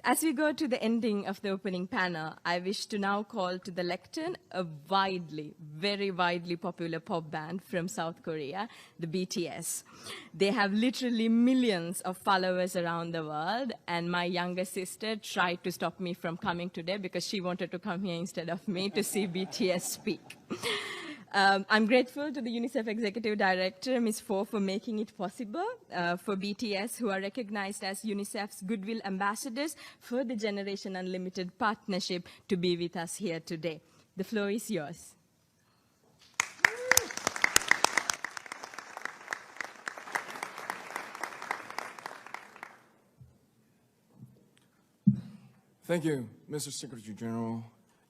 As we go to the ending of the opening panel, I wish to now call to the lectern a very widely popular pop band from South Korea, the BTS. They have literally millions of followers around the world, and my younger sister tried to stop me from coming today because she wanted to come here instead of me to see BTS speak. I'm grateful to the UNICEF Executive Director, Ms. Fo, for making it possible for BTS, who are recognized as UNICEF's Goodwill Ambassadors for the Generation Unlimited partnership, to be with us here today. The floor is yours. Thank you, Mr. Secretary General,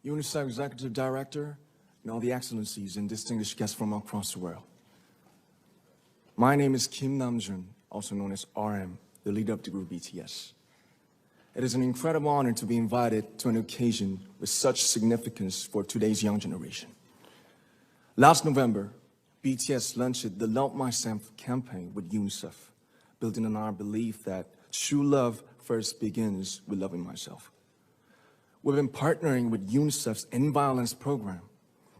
UNICEF Executive Director, and all the excellencies and distinguished guests from across the world. My name is Kim Namjoon, also known as RM, the leader of the group BTS. It is an incredible honor to be invited to an occasion with such significance for today's young generation. Last November, BTS launched the Love Myself campaign with UNICEF, building on our belief that true love first begins with loving myself. We've been partnering with UNICEF's End Violence program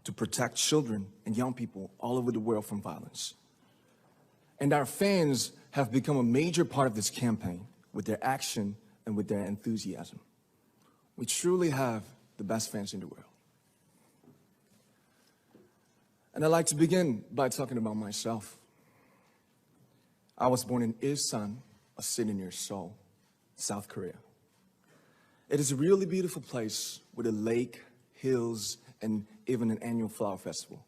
to protect children and young people all over the world from violence. And our fans have become a major part of this campaign with their action and with their enthusiasm. We truly have the best fans in the world. And I'd like to begin by talking about myself. I was born in Ilsan, a city near Seoul, South Korea. It is a really beautiful place with a lake, hills, and even an annual flower festival.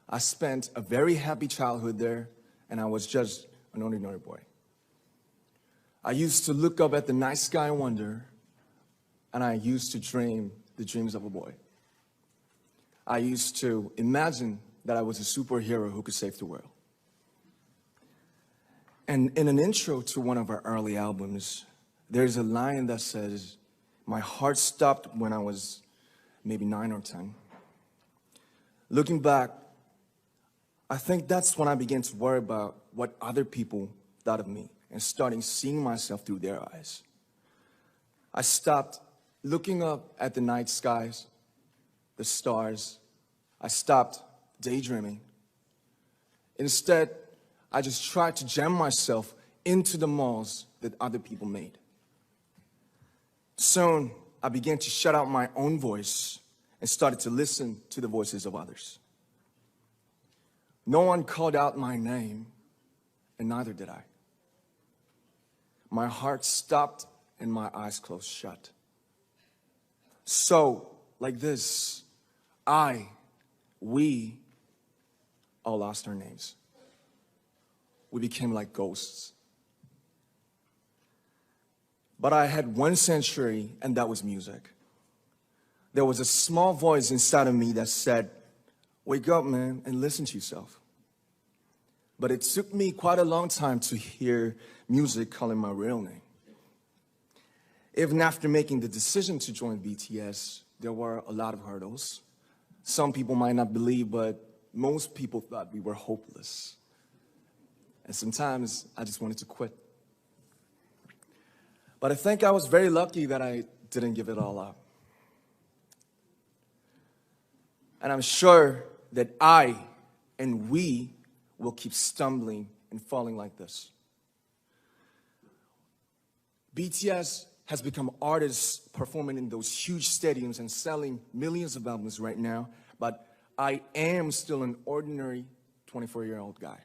I spent a very happy childhood there, and I was just an ordinary boy. I used to look up at the night sky and wonder, and I used to dream the dreams of a boy. I used to imagine that I was a superhero who could save the world. And in an intro to one of our early albums, there's a line that says, "My heart stopped when I was maybe 9 or 10. Looking back, I think that's when I began to worry about what other people thought of me and starting seeing myself through their eyes. I stopped looking up at the night skies, the stars. I stopped daydreaming. Instead, I just tried to jam myself into the malls that other people made. Soon, I began to shut out my own voice and started to listen to the voices of others. No one called out my name, and neither did I. My heart stopped and my eyes closed shut. So, like this, we all lost our names. We became like ghosts. But I had one sanctuary, and that was music. There was a small voice inside of me that said, "Wake up, man, and listen to yourself." But it took me quite a long time to hear music calling my real name. Even after making the decision to join BTS, there were a lot of hurdles. Some people might not believe, but most people thought we were hopeless. And sometimes I just wanted to quit. But I think I was very lucky that I didn't give it all up. And I'm sure that I and we will keep stumbling and falling like this. BTS has become artists performing in those huge stadiums and selling millions of albums right now, but I am still an ordinary 24-year-old guy.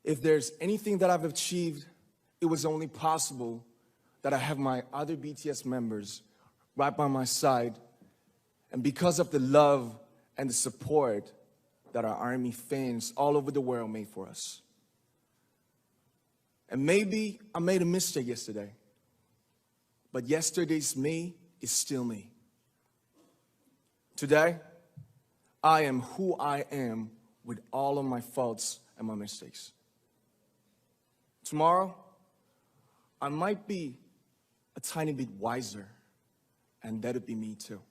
If there's anything that I've achieved, it was only possible that I have my other BTS members right by my side, and because of the love and the support that our ARMY fans all over the world made for us. And maybe I made a mistake yesterday, but yesterday's me is still me. Today, I am who I am with all of my faults and my mistakes. Tomorrow, I might be a tiny bit wiser, and that'd be me too.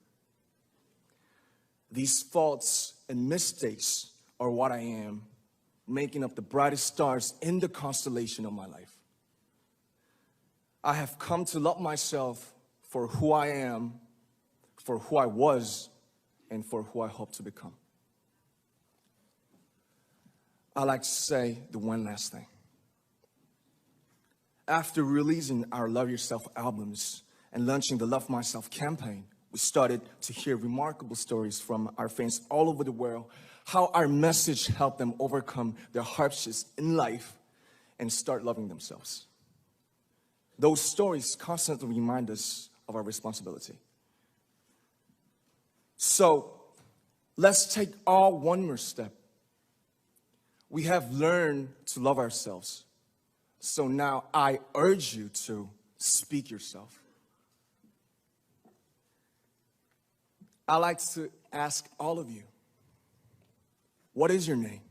These faults and mistakes are what I am, making up the brightest stars in the constellation of my life. I have come to love myself for who I am, for who I was, and for who I hope to become. I'd like to say the one last thing. After releasing our Love Yourself albums and launching the Love Myself campaign, we started to hear remarkable stories from our fans all over the world, how our message helped them overcome their hardships in life and start loving themselves. Those stories constantly remind us of our responsibility. So let's take all one more step. We have learned to love ourselves. So now I urge you to speak yourself. I'd like to ask all of you, what is your name?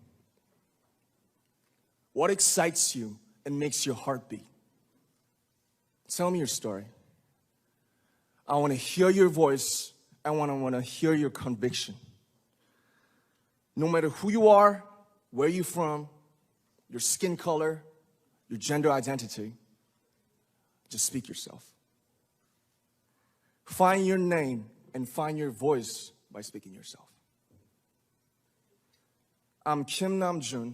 What excites you and makes your heart beat? Tell me your story. I want to hear your voice. I want to hear your conviction. No matter who you are, where you're from, your skin color, your gender identity, just speak yourself. Find your name and find your voice by speaking yourself. I'm Kim Namjoon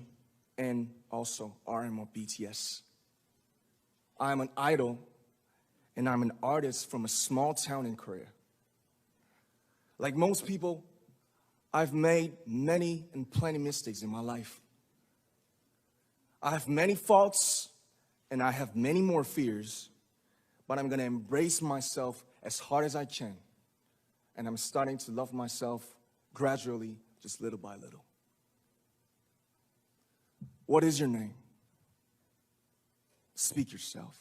and also RM BTS. I'm an idol and I'm an artist from a small town in Korea. Like most people, I've made many and plenty mistakes in my life. I have many faults, and I have many more fears, but I'm going to embrace myself as hard as I can, and I'm starting to love myself gradually, just little by little. What is your name? Speak yourself.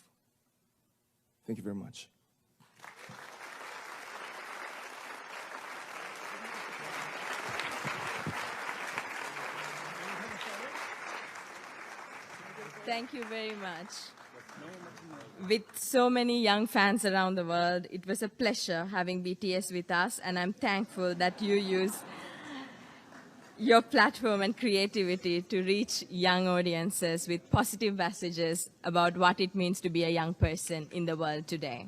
Thank you very much. Thank you very much. With so many young fans around the world, it was a pleasure having BTS with us, and I'm thankful that you use your platform and creativity to reach young audiences with positive messages about what it means to be a young person in the world today.